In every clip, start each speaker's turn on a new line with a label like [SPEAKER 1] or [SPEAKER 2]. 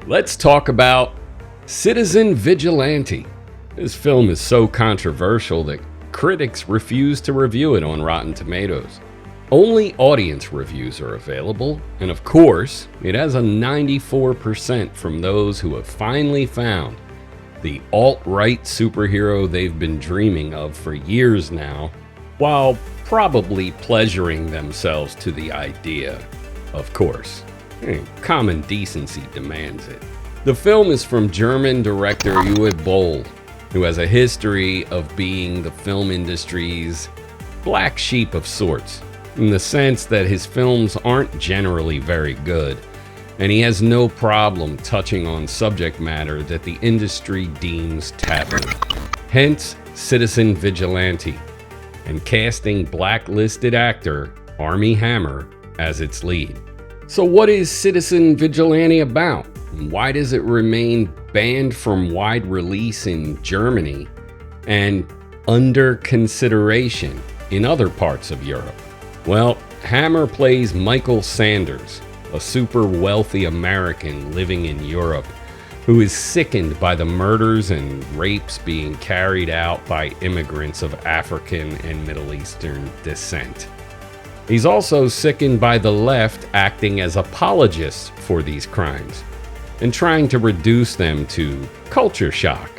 [SPEAKER 1] Let's talk about Citizen Vigilante. This film is so controversial that critics refuse to review it on Rotten Tomatoes. Only audience reviews are available, and of course, it has a 94% from those who have finally found the alt-right superhero they've been dreaming of for years now, while probably pleasuring themselves to the idea, of course. Common decency demands it. The film is from German director Uwe Boll, who has a history of being the film industry's black sheep of sorts, in the sense that his films aren't generally very good, and he has no problem touching on subject matter that the industry deems taboo. Hence, Citizen Vigilante, and casting blacklisted actor Armie Hammer as its lead. So what is Citizen Vigilante about? Why does it remain banned from wide release in Germany and under consideration in other parts of Europe? Well, Hammer plays Michael Sanders, a super wealthy American living in Europe who is sickened by the murders and rapes being carried out by immigrants of African and Middle Eastern descent. He's also sickened by the left acting as apologists for these crimes and trying to reduce them to culture shock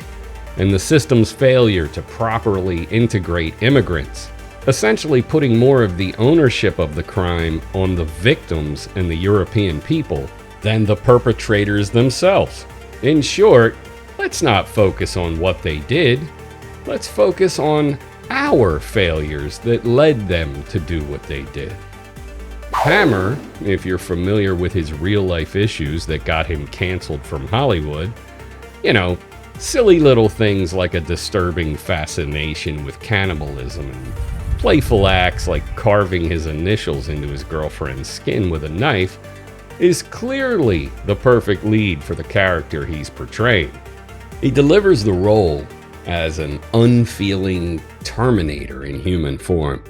[SPEAKER 1] and the system's failure to properly integrate immigrants, essentially putting more of the ownership of the crime on the victims and the European people than the perpetrators themselves. In short, let's not focus on what they did. Let's focus on our failures that led them to do what they did. Hammer, if you're familiar with his real-life issues that got him canceled from Hollywood, silly little things like a disturbing fascination with cannibalism and playful acts like carving his initials into his girlfriend's skin with a knife, is clearly the perfect lead for the character he's portraying. He delivers the role as an unfeeling Terminator in human form.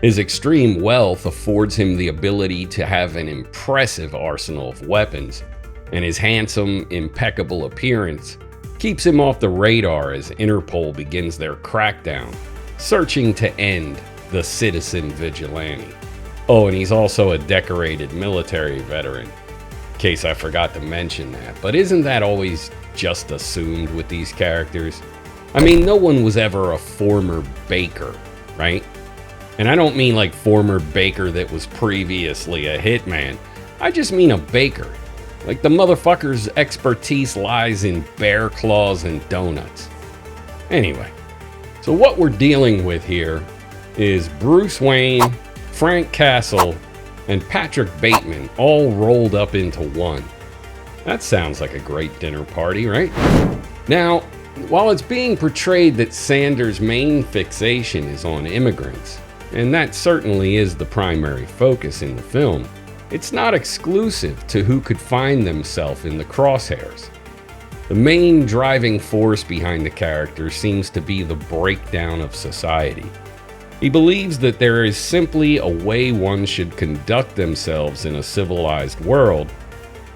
[SPEAKER 1] His extreme wealth affords him the ability to have an impressive arsenal of weapons, and his handsome, impeccable appearance keeps him off the radar as Interpol begins their crackdown, searching to end the Citizen Vigilante. Oh, and he's also a decorated military veteran, in case I forgot to mention that. But isn't that always just assumed with these characters? I mean, no one was ever a former baker, right? And I don't mean like former baker that was previously a hitman. I just mean a baker. Like the motherfucker's expertise lies in bear claws and donuts. Anyway, so what we're dealing with here is Bruce Wayne, Frank Castle, and Patrick Bateman all rolled up into one. That sounds like a great dinner party, right? Now, while it's being portrayed that Sanders' main fixation is on immigrants, and that certainly is the primary focus in the film, it's not exclusive to who could find themselves in the crosshairs. The main driving force behind the character seems to be the breakdown of society. He believes that there is simply a way one should conduct themselves in a civilized world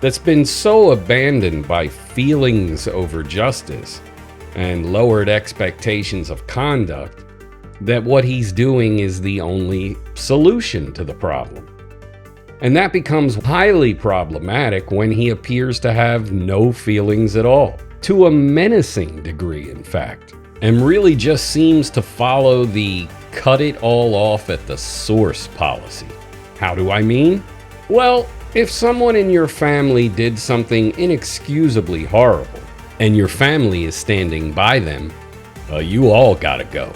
[SPEAKER 1] that's been so abandoned by feelings over justice and lowered expectations of conduct that what he's doing is the only solution to the problem. And that becomes highly problematic when he appears to have no feelings at all, to a menacing degree, in fact, and really just seems to follow the cut it all off at the source policy. How do I mean? Well, if someone in your family did something inexcusably horrible, and your family is standing by them, you all gotta go.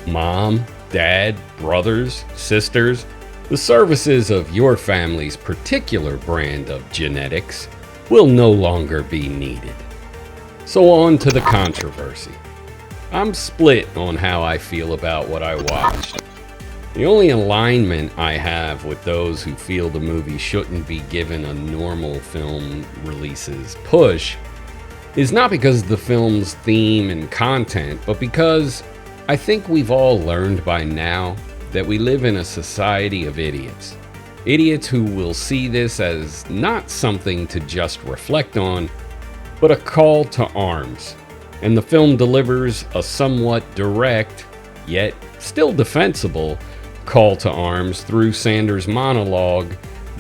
[SPEAKER 1] Mom, dad, brothers, sisters, the services of your family's particular brand of genetics will no longer be needed. So on to the controversy. I'm split on how I feel about what I watched. The only alignment I have with those who feel the movie shouldn't be given a normal film releases push is not because of the film's theme and content, but because I think we've all learned by now that we live in a society of idiots. Idiots who will see this as not something to just reflect on, but a call to arms. And the film delivers a somewhat direct, yet still defensible, call to arms through Sanders' monologue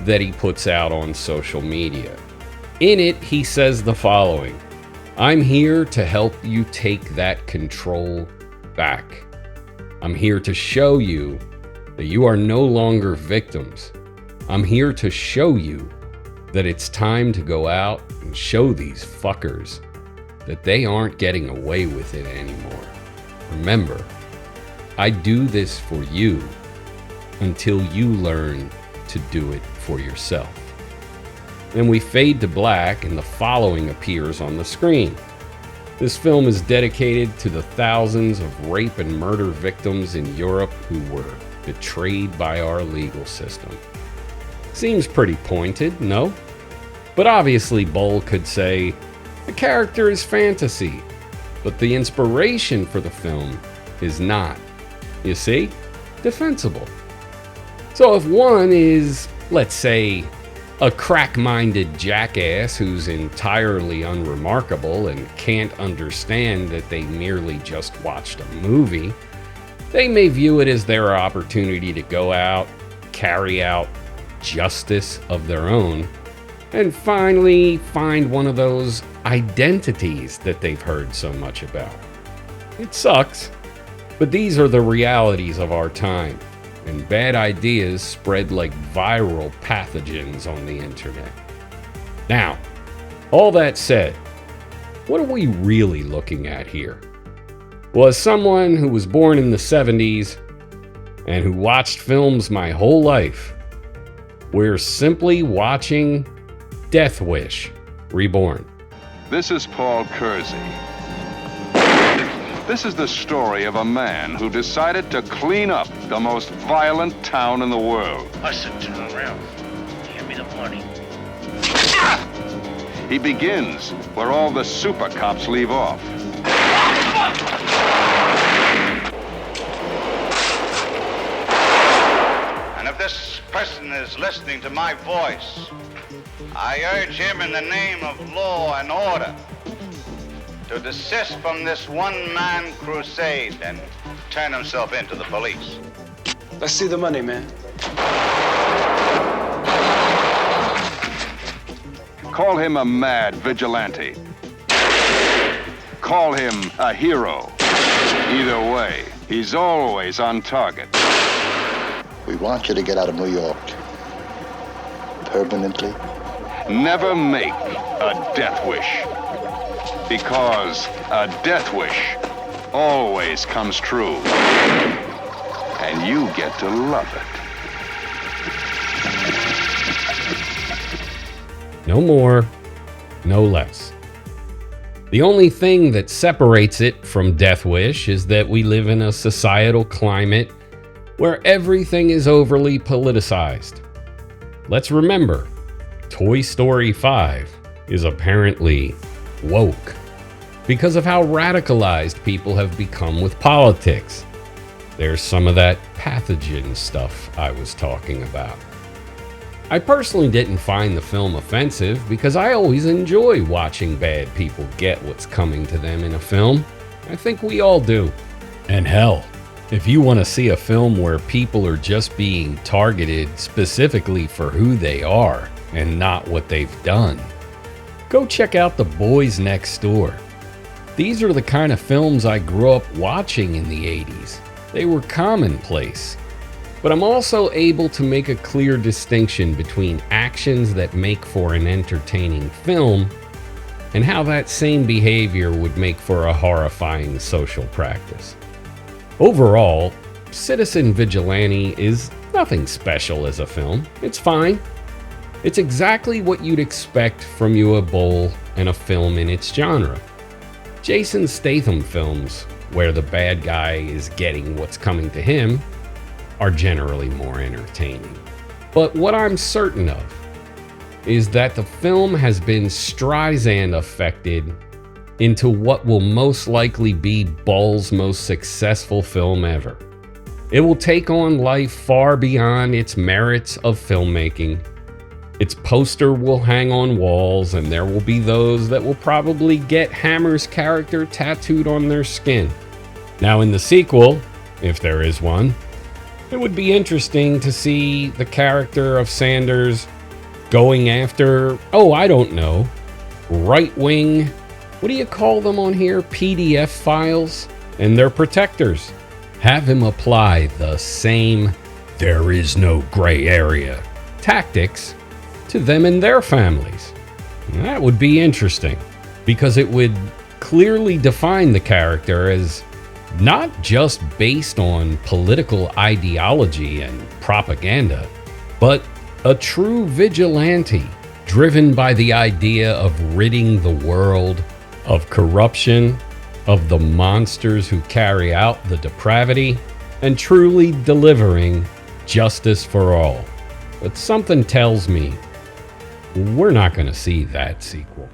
[SPEAKER 1] that he puts out on social media. In it, he says the following: "I'm here to help you take that control back. I'm here to show you that you are no longer victims. I'm here to show you that it's time to go out and show these fuckers that they aren't getting away with it anymore. Remember, I do this for you until you learn to do it for yourself." Then we fade to black and the following appears on the screen. This film is dedicated to the thousands of rape and murder victims in Europe who were betrayed by our legal system. Seems pretty pointed, no? But obviously Bull could say, the character is fantasy, but the inspiration for the film is not. You see? Defensible. So if one is, let's say, a crack-minded jackass who's entirely unremarkable and can't understand that they merely just watched a movie, they may view it as their opportunity to go out, carry out justice of their own, and finally find one of those identities that they've heard so much about. It sucks, but these are the realities of our time, and bad ideas spread like viral pathogens on the internet. Now, all that said, what are we really looking at here? Well, as someone who was born in the 70s and who watched films my whole life, we're simply watching Death Wish Reborn.
[SPEAKER 2] This is Paul Kersey. This is the story of a man who decided to clean up the most violent town in the world.
[SPEAKER 3] I said turn around. Hand me the money.
[SPEAKER 2] He begins where all the super cops leave off.
[SPEAKER 3] And if this person is listening to my voice, I urge him in the name of law and order to desist from this one-man crusade and turn himself into the police.
[SPEAKER 4] Let's see the money, man.
[SPEAKER 2] Call him a mad vigilante. Call him a hero. Either way, he's always on target.
[SPEAKER 5] We want you to get out of New York. Permanently.
[SPEAKER 2] Never make a death wish. Because a death wish always comes true. And you get to love it.
[SPEAKER 1] No more, no less. The only thing that separates it from Death Wish is that we live in a societal climate where everything is overly politicized. Let's remember, Toy Story 5 is apparently woke because of how radicalized people have become with politics. There's some of that pathogen stuff I was talking about. I personally didn't find the film offensive because I always enjoy watching bad people get what's coming to them in a film. I think we all do. And hell, if you want to see a film where people are just being targeted specifically for who they are and not what they've done, go check out The Boys Next Door. These are the kind of films I grew up watching in the 80s. They were commonplace. But I'm also able to make a clear distinction between actions that make for an entertaining film and how that same behavior would make for a horrifying social practice. Overall, Citizen Vigilante is nothing special as a film. It's fine. It's exactly what you'd expect from Uwe Boll and a film in its genre. Jason Statham films, where the bad guy is getting what's coming to him, are generally more entertaining. But what I'm certain of is that the film has been Streisand affected into what will most likely be Boll's most successful film ever. It will take on life far beyond its merits of filmmaking Its poster will hang on walls, and there will be those that will probably get Hammer's character tattooed on their skin. Now, in the sequel, if there is one, it would be interesting to see the character of Sanders going after, I don't know, right-wing, what do you call them on here? PDF files and their protectors. Have him apply the same "there is no gray area" tactics to them and their families. That would be interesting, because it would clearly define the character as not just based on political ideology and propaganda, but a true vigilante driven by the idea of ridding the world of corruption, of the monsters who carry out the depravity, and truly delivering justice for all. But something tells me we're not going to see that sequel.